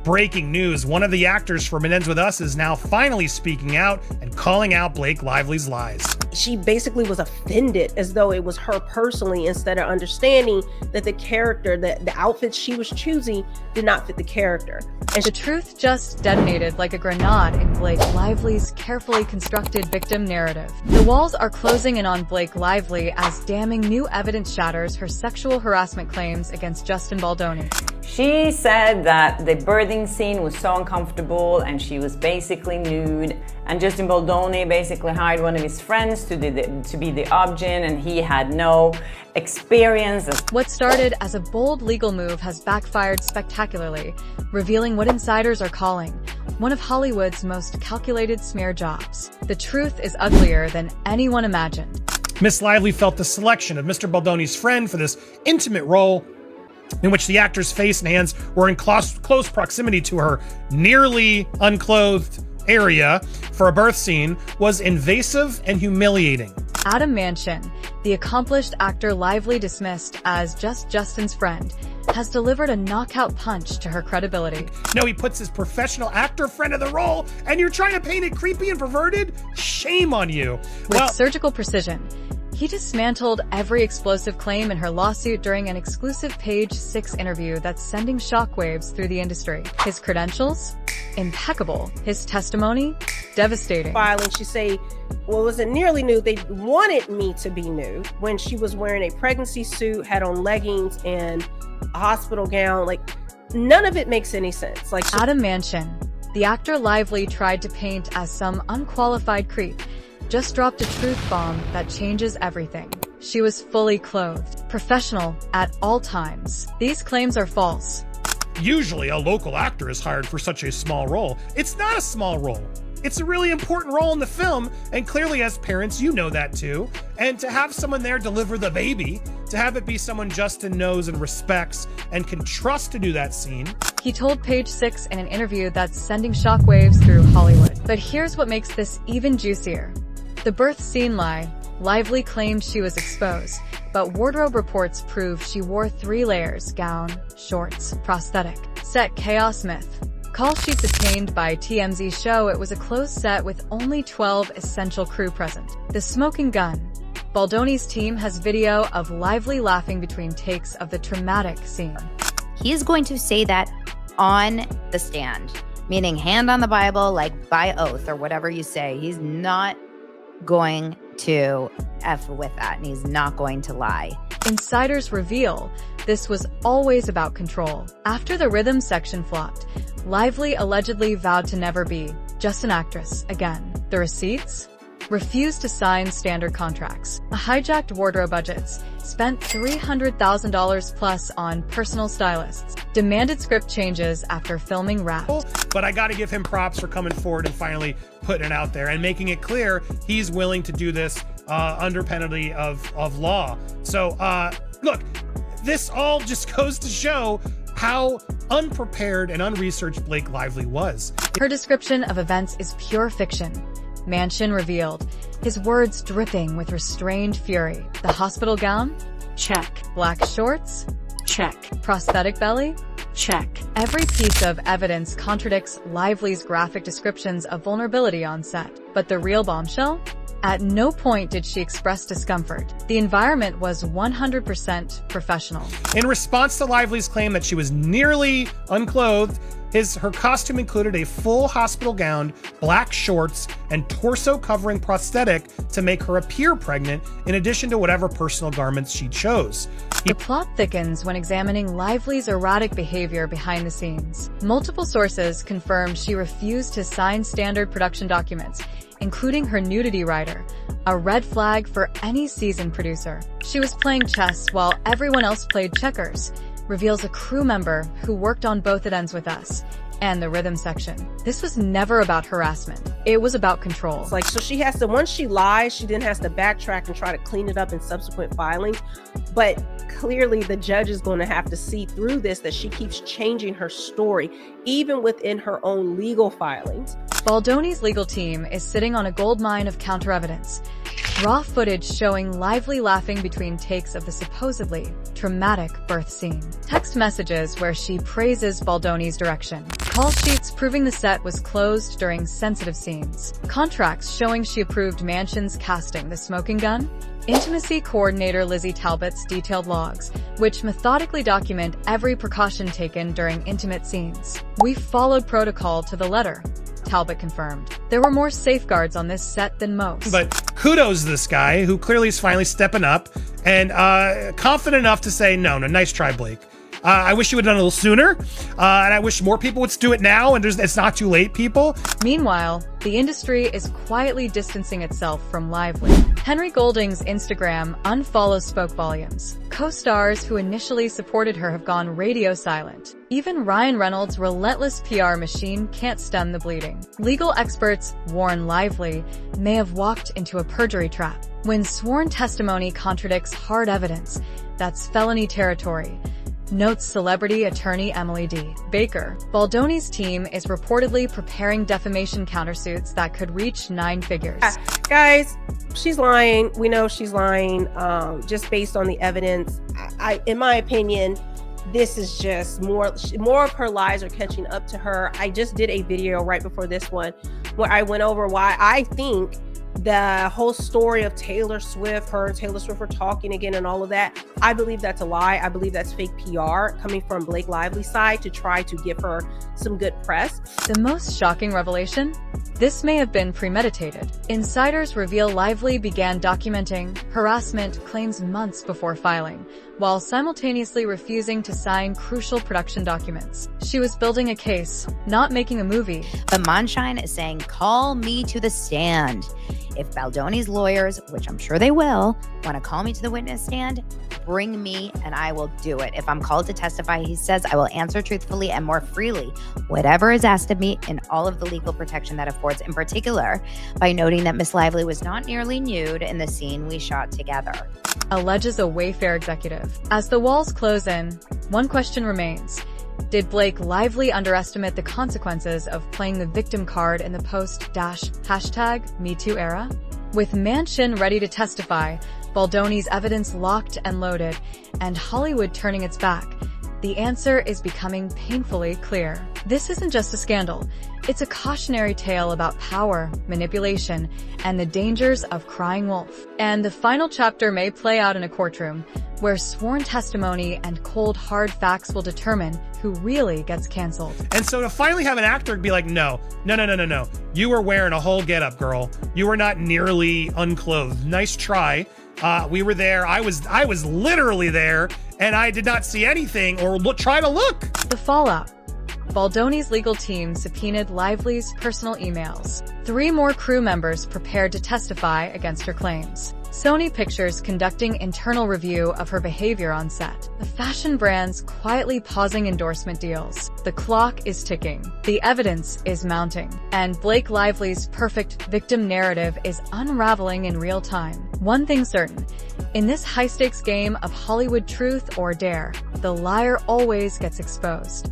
Breaking news, one of the actors from It Ends With Us is now finally speaking out and calling out Blake Lively's lies. She basically was offended as though it was her personally, instead of understanding that the character, the outfits she was choosing did not fit the character. And the truth just detonated like a grenade in Blake Lively's carefully constructed victim narrative. The walls are closing in on Blake Lively as damning new evidence shatters her sexual harassment claims against Justin Baldoni. She said that the birthing scene was so uncomfortable and she was basically nude, and Justin Baldoni basically hired one of his friends to be the object, and he had no experience. What started as a bold legal move has backfired spectacularly, revealing what insiders are calling one of Hollywood's most calculated smear jobs. The truth is uglier than anyone imagined. Miss Lively felt the selection of Mr. Baldoni's friend for this intimate role, in which the actor's face and hands were in close proximity to her nearly unclothed area for a birth scene, was invasive and humiliating. Adam Mondschein, the accomplished actor Lively dismissed as just Justin's friend, has delivered a knockout punch to her credibility. No, he puts his professional actor friend in the role, and you're trying to paint it creepy and perverted? Shame on you. With surgical precision, he dismantled every explosive claim in her lawsuit during an exclusive Page 6 interview that's sending shockwaves through the industry. His credentials? Impeccable. His testimony? Devastating. Filing, she say, well, it wasn't nearly nude. They wanted me to be nude when she was wearing a pregnancy suit, had on leggings and a hospital gown. Like, none of it makes any sense. Like, Adam Mondschein, the actor Lively tried to paint as some unqualified creep, just dropped a truth bomb that changes everything. She was fully clothed, professional at all times. These claims are false. Usually a local actor is hired for such a small role. It's not a small role. It's a really important role in the film, and clearly as parents you know that too. And to have someone there deliver the baby, to have it be someone Justin knows and respects and can trust to do that scene. He told Page 6 in an interview that's sending shockwaves through Hollywood. But here's what makes this even juicier. The birth scene lie. Lively claimed she was exposed, but wardrobe reports prove she wore 3 layers: gown, shorts, prosthetic. Set chaos myth. Call sheets obtained by TMZ show it was a closed set with only 12 essential crew present. The smoking gun. Baldoni's team has video of Lively laughing between takes of the traumatic scene. He is going to say that on the stand, meaning hand on the Bible, like by oath or whatever you say. He's not going to F with that, and he's not going to lie. Insiders reveal this was always about control. After the rhythm section flopped, Lively allegedly vowed to never be just an actress again. The receipts? Refused to sign standard contracts, hijacked wardrobe budgets, spent $300,000 plus on personal stylists, demanded script changes after filming Wrapped. But I gotta give him props for coming forward and finally putting it out there and making it clear he's willing to do this under penalty of law. So look, this all just goes to show how unprepared and unresearched Blake Lively was. Her description of events is pure fiction. Mondschein revealed, his words dripping with restrained fury. The hospital gown? Check. Black shorts? Check. Prosthetic belly? Check. Every piece of evidence contradicts Lively's graphic descriptions of vulnerability on set. But the real bombshell? At no point did she express discomfort. The environment was 100% professional. In response to Lively's claim that she was nearly unclothed, her costume included a full hospital gown, black shorts, and torso-covering prosthetic to make her appear pregnant, in addition to whatever personal garments she chose. The plot thickens when examining Lively's erratic behavior behind the scenes. Multiple sources confirmed she refused to sign standard production documents, including her nudity rider, a red flag for any seasoned producer. She was playing chess while everyone else played checkers, reveals a crew member who worked on both It Ends With Us and the rhythm section. This was never about harassment. It was about control. Like, so she has to, once she lies, she then has to backtrack and try to clean it up in subsequent filings. But clearly the judge is going to have to see through this, that she keeps changing her story, even within her own legal filings. Baldoni's legal team is sitting on a goldmine of counter-evidence. Raw footage showing Lively laughing between takes of the supposedly traumatic birth scene. Text messages where she praises Baldoni's direction. Call sheets proving the set was closed during sensitive scenes. Contracts showing she approved Mondschein's casting the smoking gun. Intimacy coordinator Lizzie Talbot's detailed logs, which methodically document every precaution taken during intimate scenes. We followed protocol to the letter, Talbot confirmed. There were more safeguards on this set than most. But kudos to this guy who clearly is finally stepping up and confident enough to say, no, nice try, Blake. I wish you would have done it a little sooner, and I wish more people would do it now, and it's not too late, people. Meanwhile, the industry is quietly distancing itself from Lively. Henry Golding's Instagram unfollow spoke volumes. Co-stars who initially supported her have gone radio silent. Even Ryan Reynolds' relentless PR machine can't stem the bleeding. Legal experts warn Lively may have walked into a perjury trap. When sworn testimony contradicts hard evidence, that's felony territory, notes celebrity attorney Emily D. Baker. Baldoni's team is reportedly preparing defamation countersuits that could reach 9 figures. Guys, she's lying. We know she's lying, just based on the evidence. In my opinion, this is just more of her lies are catching up to her. I just did a video right before this one where I went over why I think the whole story of Taylor Swift, her and Taylor Swift were talking again and all of that, I believe that's a lie. I believe that's fake PR coming from Blake Lively's side to try to give her some good press. The most shocking revelation? This may have been premeditated. Insiders reveal Lively began documenting harassment claims months before filing, while simultaneously refusing to sign crucial production documents. She was building a case, not making a movie. But Mondschein is saying, call me to the stand. If Baldoni's lawyers, which I'm sure they will, want to call me to the witness stand, bring me and I will do it. If I'm called to testify, he says, I will answer truthfully and more freely, whatever is asked of me, in all of the legal protection that affords, in particular, by noting that Miss Lively was not nearly nude in the scene we shot together. Alleges a Wayfair executive. As the walls close in, one question remains. Did Blake Lively underestimate the consequences of playing the victim card in the post-#MeToo era? With Mondschein ready to testify, Baldoni's evidence locked and loaded, and Hollywood turning its back, the answer is becoming painfully clear. This isn't just a scandal. It's a cautionary tale about power, manipulation, and the dangers of crying wolf. And the final chapter may play out in a courtroom, where sworn testimony and cold hard facts will determine who really gets canceled. And so to finally have an actor be like, no. You were wearing a whole getup, girl. You were not nearly unclothed. Nice try. We were there. I was literally there, and I did not see anything or try to look. The fallout. Baldoni's legal team subpoenaed Lively's personal emails. 3 more crew members prepared to testify against her claims. Sony Pictures conducting internal review of her behavior on set. The fashion brands quietly pausing endorsement deals. The clock is ticking. The evidence is mounting. And Blake Lively's perfect victim narrative is unraveling in real time. One thing certain, in this high-stakes game of Hollywood truth or dare, the liar always gets exposed.